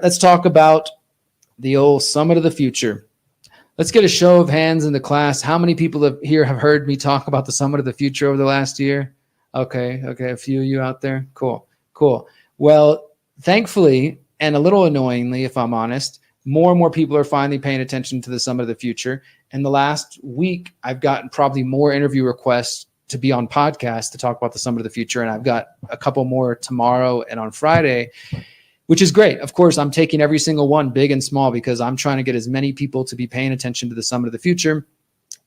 Let's talk about the old Summit of the Future. Let's get a show of hands in the class. How many people here have heard me talk about the Summit of the Future over the last year? Okay, a few of you out there. Cool. Well, thankfully, and a little annoyingly, if I'm honest, more and more people are finally paying attention to the Summit of the Future. In the last week, I've gotten probably more interview requests to be on podcasts to talk about the Summit of the Future, and I've got a couple more tomorrow and on Friday, which is great. Of course, I'm taking every single one, big and small, because I'm trying to get as many people to be paying attention to the Summit of the Future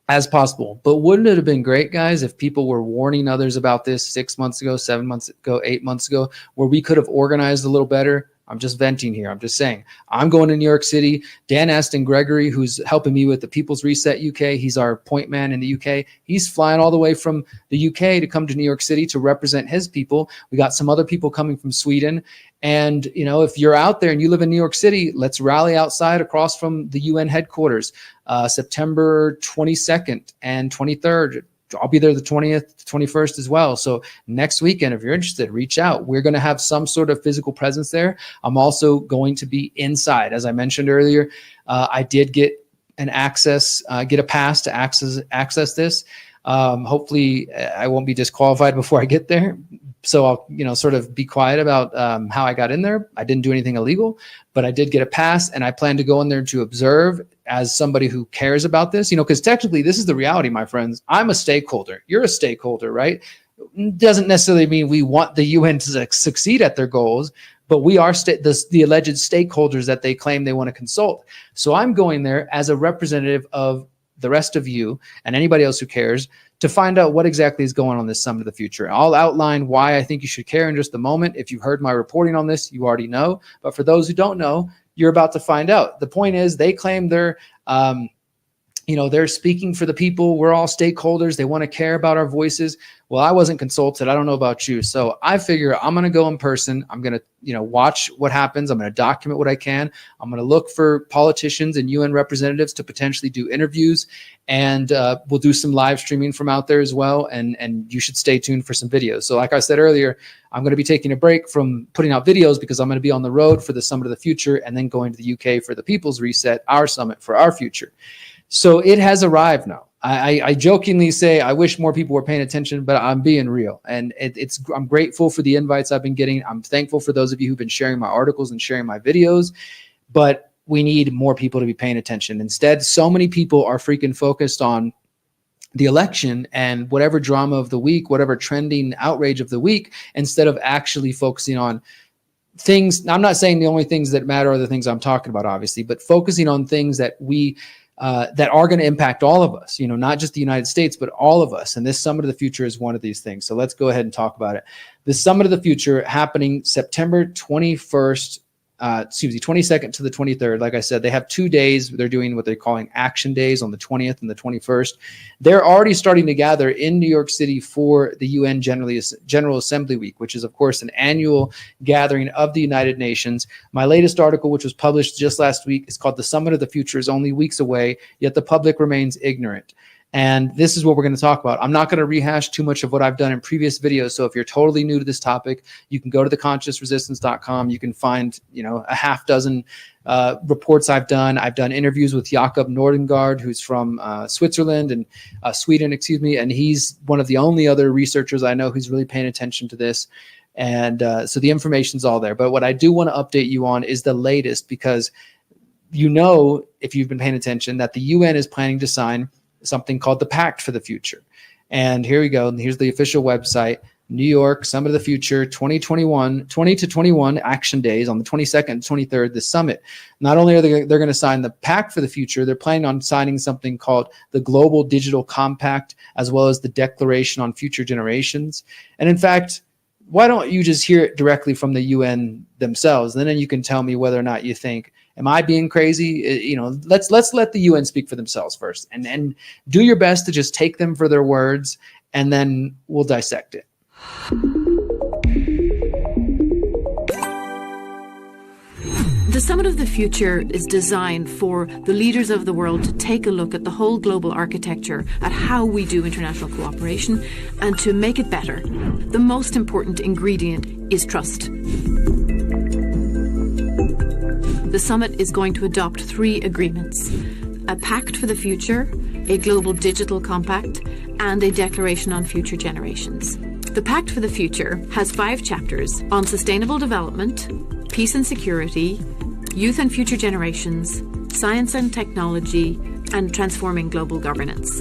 as possible. But wouldn't it have been great, guys, if people were warning others about this 6 months ago, 7 months ago, 8 months ago, where we could have organized a little better? I'm just venting here. I'm just saying. I'm going to New York City. Dan Aston Gregory, who's helping me with the People's Reset UK, he's our point man in the UK. He's flying all the way from the UK to come to New York City to represent his people. We got some other people coming from Sweden. And, if you're out there and you live in New York City, let's rally outside across from the UN headquarters, September 22nd and 23rd. I'll be there the 20th, 21st as well. So next weekend, if you're interested, reach out. We're going to have some sort of physical presence there. I'm also going to be inside. As I mentioned earlier, I did get get a pass to access this. Hopefully I won't be disqualified before I get there. So I'll, sort of be quiet about how I got in there. I didn't do anything illegal, but I did get a pass, and I plan to go in there to observe as somebody who cares about this, because technically this is the reality, my friends. I'm a stakeholder. You're a stakeholder, right? Doesn't necessarily mean we want the UN to succeed at their goals, but we are the alleged stakeholders that they claim they want to consult. So I'm going there as a representative of the rest of you and anybody else who cares to find out what exactly is going on this Summit of the Future. I'll outline why I think you should care in just a moment. If you've heard my reporting on this, you already know. But for those who don't know, you're about to find out. The point is, they claim they're speaking for the people. We're all stakeholders. They want to care about our voices. Well, I wasn't consulted. I don't know about you. So I figure I'm going to go in person. I'm going to, watch what happens. I'm going to document what I can. I'm going to look for politicians and UN representatives to potentially do interviews. And we'll do some live streaming from out there as well. And you should stay tuned for some videos. So like I said earlier, I'm going to be taking a break from putting out videos because I'm going to be on the road for the Summit of the Future and then going to the UK for the People's Reset, our summit for our future. So it has arrived now. I jokingly say I wish more people were paying attention, but I'm being real. And I'm grateful for the invites I've been getting. I'm thankful for those of you who've been sharing my articles and sharing my videos, but we need more people to be paying attention. Instead, so many people are freaking focused on the election and whatever drama of the week, whatever trending outrage of the week, instead of actually focusing on things. Now, I'm not saying the only things that matter are the things I'm talking about, obviously, but focusing on things that that are going to impact all of us, not just the United States, but all of us. And this Summit of the Future is one of these things. So let's go ahead and talk about it. The Summit of the Future happening September 22nd to the 23rd. Like I said, they have 2 days. They're doing what they're calling action days on the 20th and the 21st. They're already starting to gather in New York City for the UN General Assembly Week, which is, of course, an annual gathering of the United Nations. My latest article, which was published just last week, is called "The Summit of the Future is Only Weeks Away, Yet the Public Remains Ignorant." And this is what we're going to talk about. I'm not going to rehash too much of what I've done in previous videos. So if you're totally new to this topic, you can go to theconsciousresistance.com. You can find, a half dozen reports I've done. I've done interviews with Jakob Nordengard, who's from Sweden, and he's one of the only other researchers I know who's really paying attention to this. And so the information's all there. But what I do want to update you on is the latest, because if you've been paying attention, that the UN is planning to sign something called the Pact for the Future. And here we go. Here's the official website. New York, Summit of the Future, 20 to 21 action days on the 22nd and 23rd, the summit. Not only are they're going to sign the Pact for the Future, they're planning on signing something called the Global Digital Compact, as well as the Declaration on Future Generations. And in fact, why don't you just hear it directly from the UN themselves? And then you can tell me whether or not you think, am I being crazy? Let's let the UN speak for themselves first, and do your best to just take them for their words, and then we'll dissect it. The Summit of the Future is designed for the leaders of the world to take a look at the whole global architecture, at how we do international cooperation, and to make it better. The most important ingredient is trust. the summit is going to adopt 3 agreements: a pact for the future, a global digital compact, and a declaration on future generations. The Pact for the Future has 5 chapters on sustainable development, peace and security, youth and future generations, science and technology, and transforming global governance.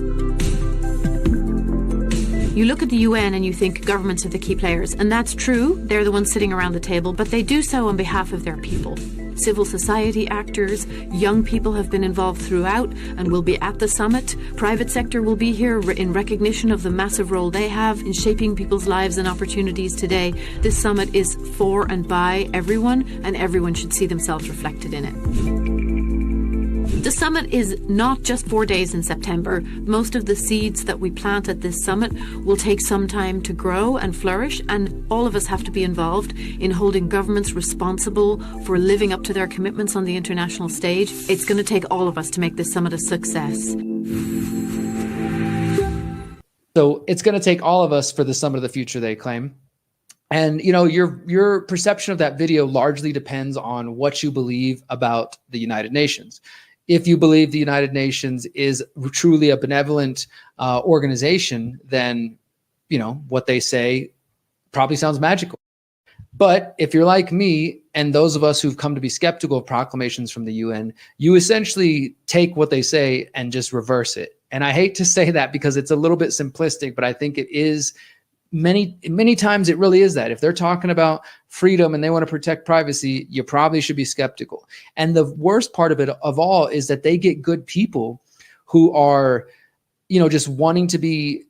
You look at the UN and you think governments are the key players, and that's true. They're the ones sitting around the table, but they do so on behalf of their people. Civil society actors, young people have been involved throughout and will be at the summit. Private sector will be here in recognition of the massive role they have in shaping people's lives and opportunities today. This summit is for and by everyone, and everyone should see themselves reflected in it. The summit is not just 4 days in September. Most of the seeds that we plant at this summit will take some time to grow and flourish, and all of us have to be involved in holding governments responsible for living up to their commitments on the international stage. It's going to take all of us to make this summit a success. So it's going to take all of us for the summit of the future, they claim. And, you know, your perception of that video largely depends on what you believe about the United Nations. If you believe the United Nations is truly a benevolent organization, then, you know, what they say probably sounds magical. But if you're like me and those of us who've come to be skeptical of proclamations from the UN, you essentially take what they say and just reverse it. And I hate to say that because it's a little bit simplistic, but I think it is. Many times it really is that. If they're talking about freedom and they want to protect privacy, you probably should be skeptical. And the worst part of it of all is that they get good people who are, you know, just wanting to be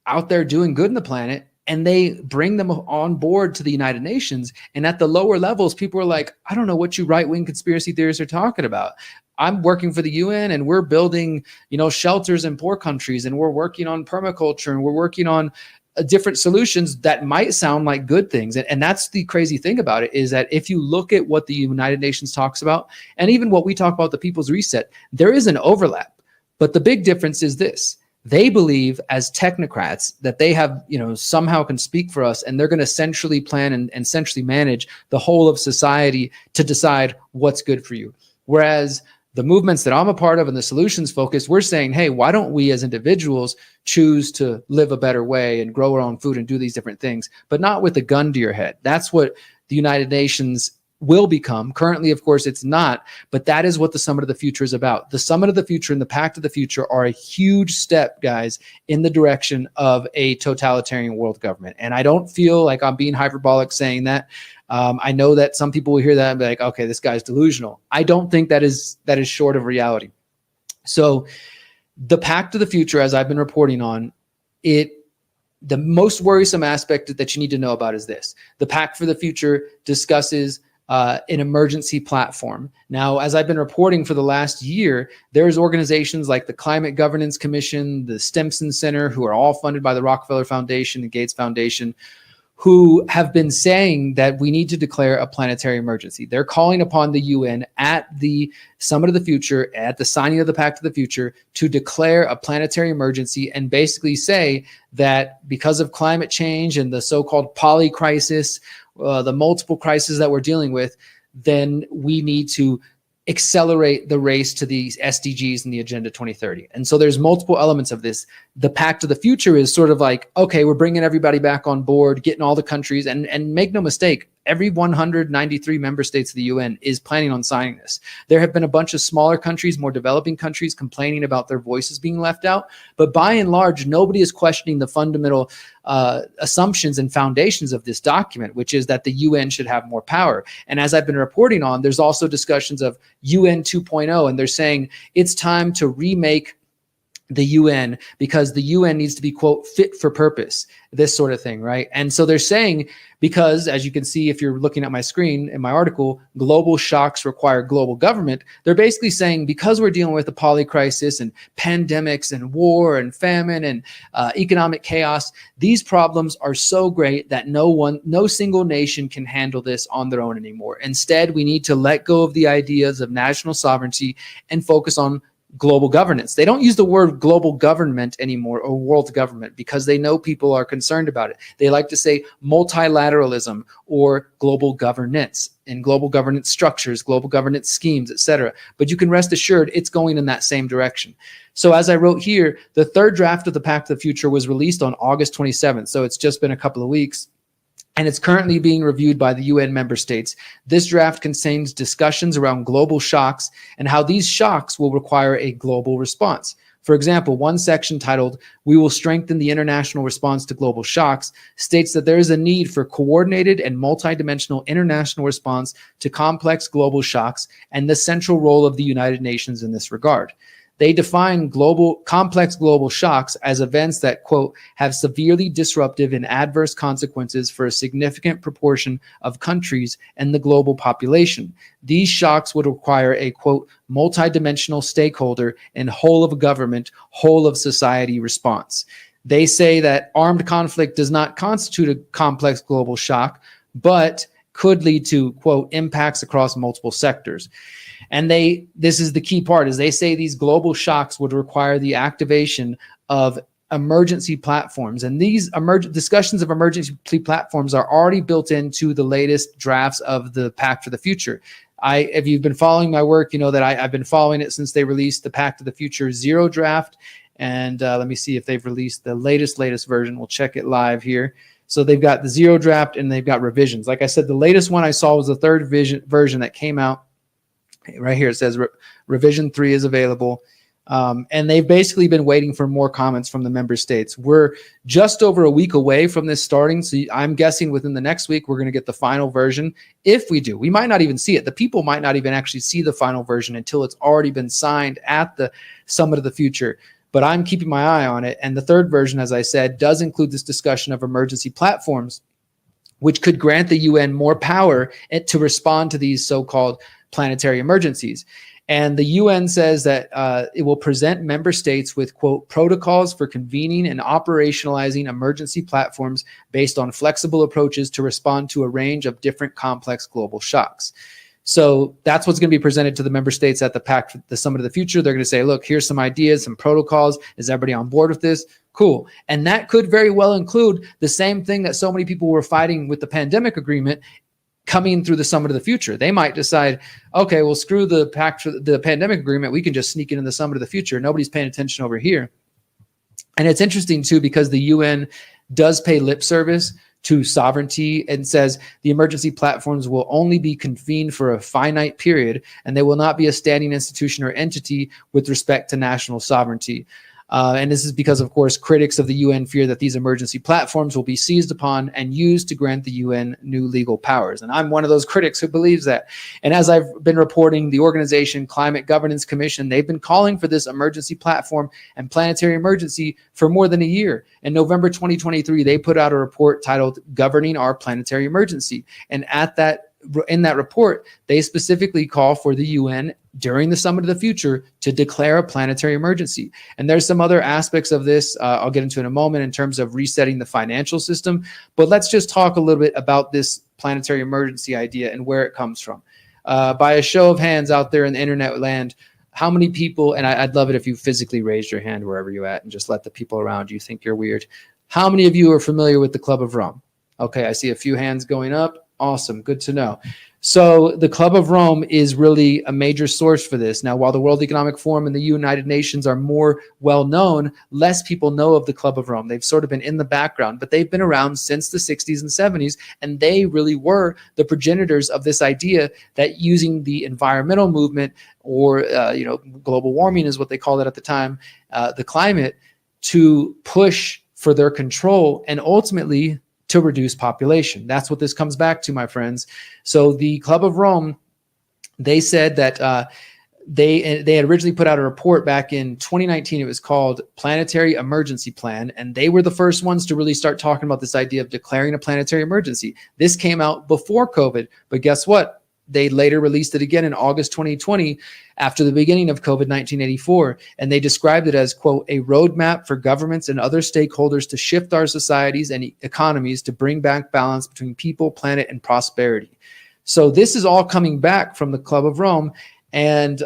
out there doing good in the planet, and they bring them on board to the United Nations. And at the lower levels, people are like, I don't know what you right-wing conspiracy theorists are talking about. I'm working for the UN and we're building, you know, shelters in poor countries, and we're working on permaculture, and we're working on different solutions that might sound like good things. And that's the crazy thing about it, is that if you look at what the United Nations talks about, and even what we talk about, the People's Reset, there is an overlap. But the big difference is this: they believe as technocrats that they have, you know, somehow can speak for us, and they're going to centrally plan and centrally manage the whole of society to decide what's good for you. Whereas the movements that I'm a part of and the solutions focus, we're saying, hey, why don't we as individuals choose to live a better way and grow our own food and do these different things, but not with a gun to your head. That's what the United Nations will become. Currently, of course, it's not, but that is what the Summit of the Future is about. The Summit of the Future and the Pact of the Future are a huge step, guys, in the direction of a totalitarian world government. And I don't feel like I'm being hyperbolic saying that. I know that some people will hear that and be like, okay, this guy's delusional. I don't think that is short of reality. So the Pact of the Future, as I've been reporting on, the most worrisome aspect that you need to know about is this: the Pact for the Future discusses an emergency platform. Now, as I've been reporting for the last year, there's organizations like the Climate Governance Commission, the Stimson Center, who are all funded by the Rockefeller Foundation and Gates Foundation, who have been saying that we need to declare a planetary emergency. They're calling upon the UN at the Summit of the Future, at the signing of the Pact of the Future, to declare a planetary emergency and basically say that because of climate change and the so-called poly crisis, the multiple crises that we're dealing with, then we need to accelerate the race to these SDGs and the Agenda 2030. And so there's multiple elements of this. The Pact of the Future is sort of like, okay, we're bringing everybody back on board, getting all the countries, and make no mistake, every 193 member states of the UN is planning on signing this. There have been a bunch of smaller countries, more developing countries, complaining about their voices being left out. But by and large, nobody is questioning the fundamental assumptions and foundations of this document, which is that the UN should have more power. And as I've been reporting on, there's also discussions of UN 2.0, and they're saying it's time to remake the UN because the UN needs to be, quote, fit for purpose, this sort of thing, right? And so they're saying, because as you can see, if you're looking at my screen in my article, global shocks require global government. They're basically saying, because we're dealing with the poly crisis and pandemics and war and famine and economic chaos, these problems are so great that no single nation can handle this on their own anymore. Instead, we need to let go of the ideas of national sovereignty and focus on global governance. They don't use the word global government anymore or world government because they know people are concerned about it. They like to say multilateralism or global governance and global governance structures, global governance schemes, etc. But you can rest assured it's going in that same direction. So as I wrote here, the third draft of the Pact of the Future was released on August 27th. So it's just been a couple of weeks. And it's currently being reviewed by the UN member states. This draft contains discussions around global shocks and how these shocks will require a global response. For example, one section titled, "We will strengthen the international response to global shocks," states that there is a need for coordinated and multidimensional international response to complex global shocks and the central role of the United Nations in this regard. They define complex global shocks as events that, quote, "have severely disruptive and adverse consequences for a significant proportion of countries and the global population. These shocks would require a, quote, multidimensional stakeholder and whole of government, whole of society response." They say that armed conflict does not constitute a complex global shock, but could lead to, quote, impacts across multiple sectors. And this is the key part, is they say these global shocks would require the activation of emergency platforms. And these discussions of emergency platforms are already built into the latest drafts of the Pact for the Future. If you've been following my work, you know that I've been following it since they released the Pact of the Future 0 draft. And let me see if they've released the latest version. We'll check it live here. So they've got the 0 draft and they've got revisions. Like I said, the latest one I saw was the third version that came out. Right here it says revision 3 is available. And they've basically been waiting for more comments from the member states. We're just over a week away from this starting. So I'm guessing within the next week, we're going to get the final version. If we do, we might not even see it. The people might not even actually see the final version until it's already been signed at the Summit of the Future. But I'm keeping my eye on it. And the third version, as I said, does include this discussion of emergency platforms, which could grant the UN more power to respond to these so-called planetary emergencies. And the UN says that it will present member states with, quote, protocols for convening and operationalizing emergency platforms based on flexible approaches to respond to a range of different complex global shocks. So that's what's going to be presented to the member states at the Pact, the Summit of the Future. They're going to say, look, here's some ideas, some protocols. Is everybody on board with this? Cool. And that could very well include the same thing that so many people were fighting with the pandemic agreement coming through the Summit of the Future. They might decide, okay, well, screw the Pact for the pandemic agreement. We can just sneak it in the Summit of the Future. Nobody's paying attention over here. And it's interesting, too, because the UN does pay lip service to sovereignty and says the emergency platforms will only be convened for a finite period, and they will not be a standing institution or entity with respect to national sovereignty. And this is because, of course, critics of the UN fear that these emergency platforms will be seized upon and used to grant the UN new legal powers. And I'm one of those critics who believes that. And as I've been reporting, the organization Climate Governance Commission, they've been calling for this emergency platform and planetary emergency for more than a year. In November 2023, they put out a report titled Governing Our Planetary Emergency. And in that report, they specifically call for the UN during the Summit of the Future to declare a planetary emergency. And there's some other aspects of this I'll get into in a moment in terms of resetting the financial system. But let's just talk a little bit about this planetary emergency idea and where it comes from. By a show of hands out there in the internet land, how many people, and I'd love it if you physically raised your hand wherever you're at and just let the people around you think you're weird. How many of you are familiar with the Club of Rome? Okay, I see a few hands going up. Awesome. Good to know. So the Club of Rome is really a major source for this. Now, while the World Economic Forum and the United Nations are more well known, less people know of the Club of Rome. They've sort of been in the background, but they've been around since the 60s and 70s, and they really were the progenitors of this idea that using the environmental movement, or global warming is what they called it at the time, the climate, to push for their control and ultimately to reduce population. That's what this comes back to, my friends. So the Club of Rome, they said that they had originally put out a report back in 2019. It was called Planetary Emergency Plan, and they were the first ones to really start talking about this idea of declaring a planetary emergency. This came out before COVID, but guess what? They later released it again in August 2020 after the beginning of COVID 1984. And they described it as, quote, a roadmap for governments and other stakeholders to shift our societies and economies to bring back balance between people, planet, and prosperity. So this is all coming back from the Club of Rome. And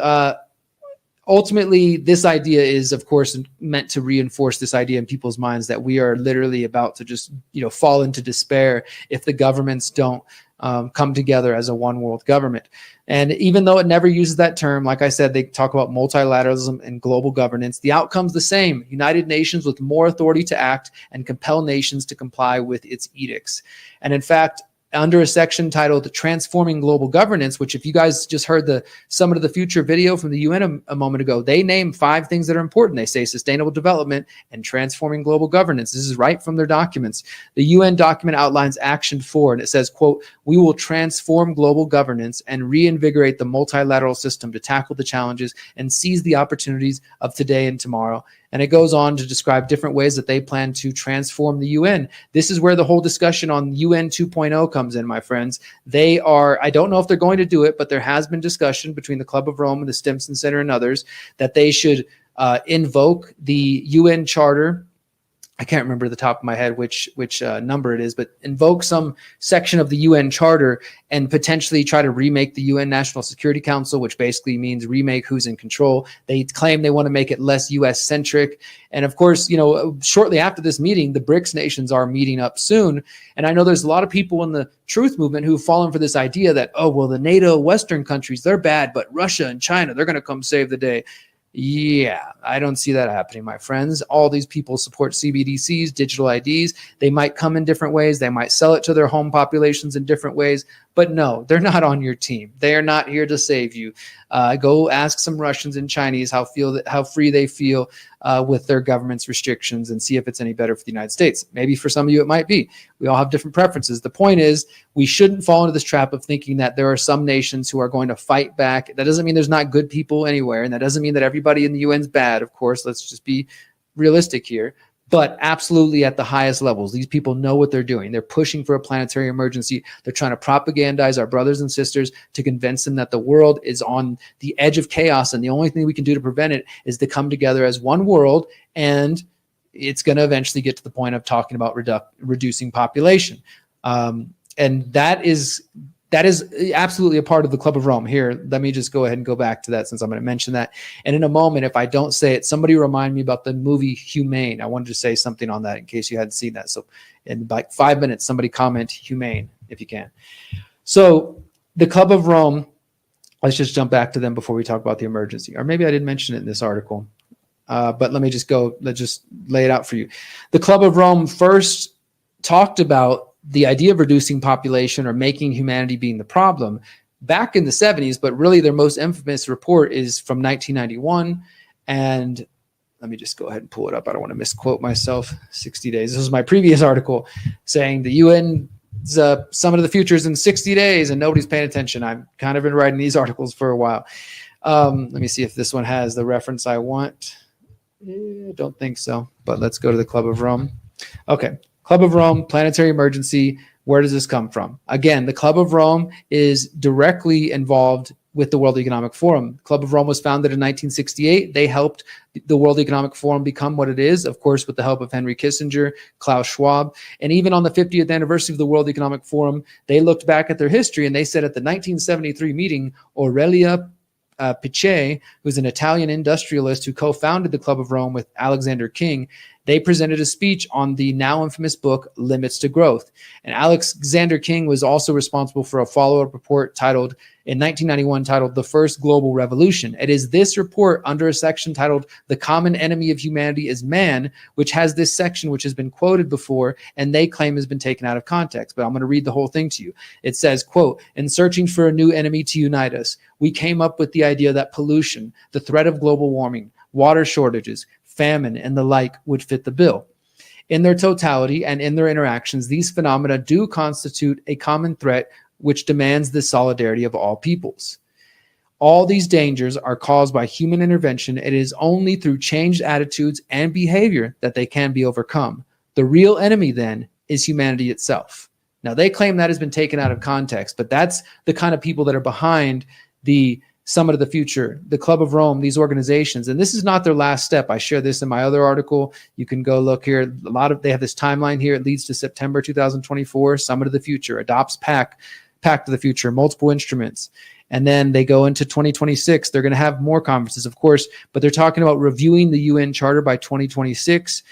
ultimately, this idea is, of course, meant to reinforce this idea in people's minds that we are literally about to just, fall into despair if the governments don't come together as a one world government. And even though it never uses that term, like I said, they talk about multilateralism and global governance. The outcome's the same: United Nations with more authority to act and compel nations to comply with its edicts. And in fact, under a section titled Transforming Global Governance, which if you guys just heard the Summit of the Future video from the UN a moment ago, they name 5 things that are important. They say sustainable development and transforming global governance. This is right from their documents. The UN document outlines action 4, and it says, quote, "We will transform global governance and reinvigorate the multilateral system to tackle the challenges and seize the opportunities of today and tomorrow." And it goes on to describe different ways that they plan to transform the UN. This is where the whole discussion on UN 2.0 comes in, my friends. I don't know if they're going to do it, but there has been discussion between the Club of Rome and the Stimson Center and others that they should invoke the UN Charter. I can't remember the top of my head which number it is, but invoke some section of the UN Charter and potentially try to remake the UN National Security Council, which basically means remake who's in control. They claim they want to make it less US centric. And of course, shortly after this meeting, the BRICS nations are meeting up soon. And I know there's a lot of people in the truth movement who've fallen for this idea that, oh, well, the NATO Western countries, they're bad, but Russia and China, they're going to come save the day. Yeah, I don't see that happening, my friends. All these people support CBDCs, digital IDs. They might come in different ways. They might sell it to their home populations in different ways. But no, they're not on your team. They are not here to save you. Go ask some Russians and Chinese how free they feel with their government's restrictions and see if it's any better for the United States. Maybe for some of you it might be. We all have different preferences. The point is, we shouldn't fall into this trap of thinking that there are some nations who are going to fight back. That doesn't mean there's not good people anywhere, and that doesn't mean that everybody in the UN's bad. Of course, let's just be realistic here. But absolutely at the highest levels, these people know what they're doing. They're pushing for a planetary emergency. They're trying to propagandize our brothers and sisters to convince them that the world is on the edge of chaos, and the only thing we can do to prevent it is to come together as one world, and it's going to eventually get to the point of talking about reducing population. And that is absolutely a part of the Club of Rome. Here, let me just go ahead and go back to that since I'm going to mention that. And in a moment, if I don't say it, somebody remind me about the movie Humane. I wanted to say something on that in case you hadn't seen that. So in like 5 minutes, somebody comment Humane if you can. So the Club of Rome, let's just jump back to them before we talk about the emergency. Or maybe I didn't mention it in this article. But let's just lay it out for you. The Club of Rome first talked about the idea of reducing population or making humanity being the problem back in the 70s, but really their most infamous report is from 1991. And let me just go ahead and pull it up. I don't want to misquote myself. 60 days. This was my previous article saying the UN's Summit of the Future is in 60 days and nobody's paying attention. I've kind of been writing these articles for a while. Let me see if this one has the reference I want. I don't think so, but let's go to the Club of Rome. Okay. Club of Rome, planetary emergency. Where does this come from? Again, the Club of Rome is directly involved with the World Economic Forum. Club of Rome was founded in 1968. They helped the World Economic Forum become what it is, of course, with the help of Henry Kissinger, Klaus Schwab. And even on the 50th anniversary of the World Economic Forum, they looked back at their history and they said at the 1973 meeting, Aurelia Pichè, who's an Italian industrialist who co-founded the Club of Rome with Alexander King, they presented a speech on the now infamous book, Limits to Growth. And Alexander King was also responsible for a follow-up report in 1991 titled The First Global Revolution. It is this report under a section titled The Common Enemy of Humanity is Man, which has this section which has been quoted before and they claim has been taken out of context. But I'm going to read the whole thing to you. It says, quote, "In searching for a new enemy to unite us, we came up with the idea that pollution, the threat of global warming, water shortages, famine, and the like would fit the bill. In their totality and in their interactions, these phenomena do constitute a common threat which demands the solidarity of all peoples. All these dangers are caused by human intervention. It is only through changed attitudes and behavior that they can be overcome. The real enemy, then, is humanity itself." Now, they claim that has been taken out of context, but that's the kind of people that are behind the Summit of the Future, the Club of Rome, these organizations. And this is not their last step. I share this in my other article. You can go look here. They have this timeline here. It leads to September 2024, Summit of the Future, adopts Pact of the Future, multiple instruments. And then they go into 2026. They're going to have more conferences, of course, but they're talking about reviewing the UN Charter by 2026.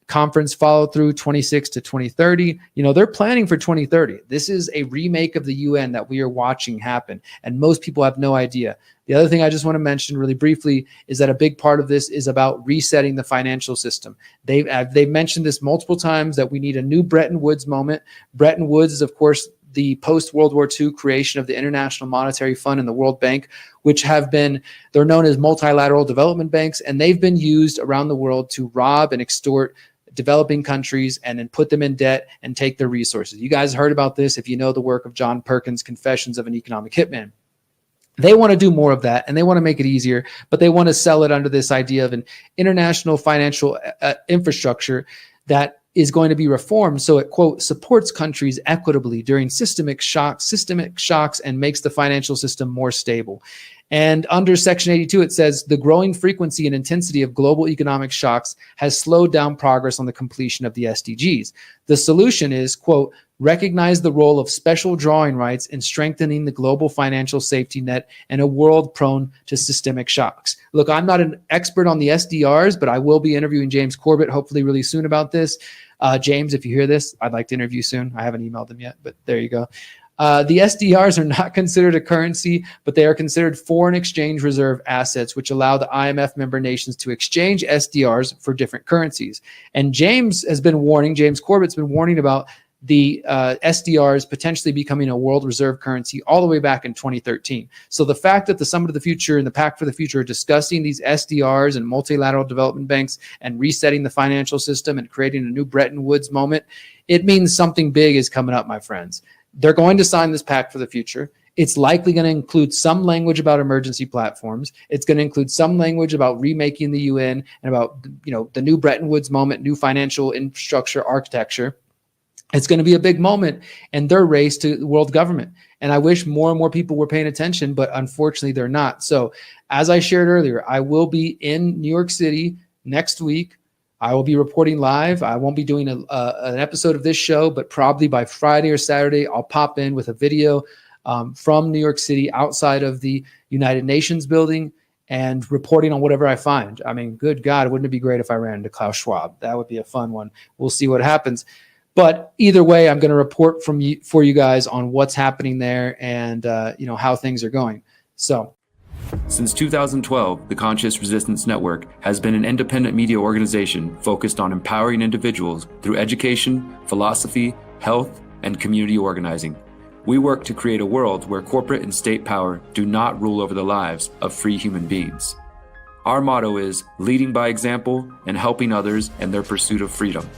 Conference follow through 26 to 2030. They're planning for 2030. This is a remake of the UN that we are watching happen, and most people have no idea. The other thing I just want to mention really briefly is that a big part of this is about resetting the financial system. They've mentioned this multiple times that we need a new Bretton Woods moment. Bretton Woods is, of course, the post-World War II creation of the International Monetary Fund and the World Bank, which they're known as multilateral development banks, and they've been used around the world to rob and extort developing countries and then put them in debt and take their resources. You guys heard about this if you know the work of John Perkins' Confessions of an Economic Hitman. They want to do more of that, and they want to make it easier, but they want to sell it under this idea of an international financial infrastructure that is going to be reformed so it, quote, supports countries equitably during systemic shocks and makes the financial system more stable. And under Section 82, it says the growing frequency and intensity of global economic shocks has slowed down progress on the completion of the SDGs. The solution is, quote, recognize the role of special drawing rights in strengthening the global financial safety net in a world prone to systemic shocks. Look, I'm not an expert on the SDRs, but I will be interviewing James Corbett hopefully really soon about this. James, if you hear this, I'd like to interview soon. I haven't emailed him yet, but there you go. The SDRs are not considered a currency, but they are considered foreign exchange reserve assets, which allow the IMF member nations to exchange SDRs for different currencies. And James Corbett's been warning about the SDRs potentially becoming a world reserve currency all the way back in 2013. So the fact that the Summit of the Future and the Pact for the Future are discussing these SDRs and multilateral development banks and resetting the financial system and creating a new Bretton Woods moment, it means something big is coming up, my friends. They're going to sign this Pact for the Future. It's likely going to include some language about emergency platforms. It's going to include some language about remaking the UN and about, the new Bretton Woods moment, new financial infrastructure architecture. It's going to be a big moment in their race to world government. And I wish more and more people were paying attention, but unfortunately they're not. So as I shared earlier, I will be in New York City next week. I will be reporting live. I won't be doing an episode of this show, but probably by Friday or Saturday, I'll pop in with a video from New York City outside of the United Nations building and reporting on whatever I find. I mean, good God, wouldn't it be great if I ran into Klaus Schwab? That would be a fun one. We'll see what happens. But either way, I'm going to report for you guys on what's happening there and how things are going. So, since 2012, the Conscious Resistance Network has been an independent media organization focused on empowering individuals through education, philosophy, health, and community organizing. We work to create a world where corporate and state power do not rule over the lives of free human beings. Our motto is leading by example and helping others in their pursuit of freedom.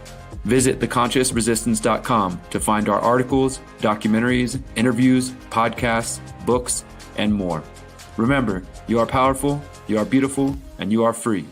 Visit theconsciousresistance.com to find our articles, documentaries, interviews, podcasts, books, and more. Remember, you are powerful, you are beautiful, and you are free.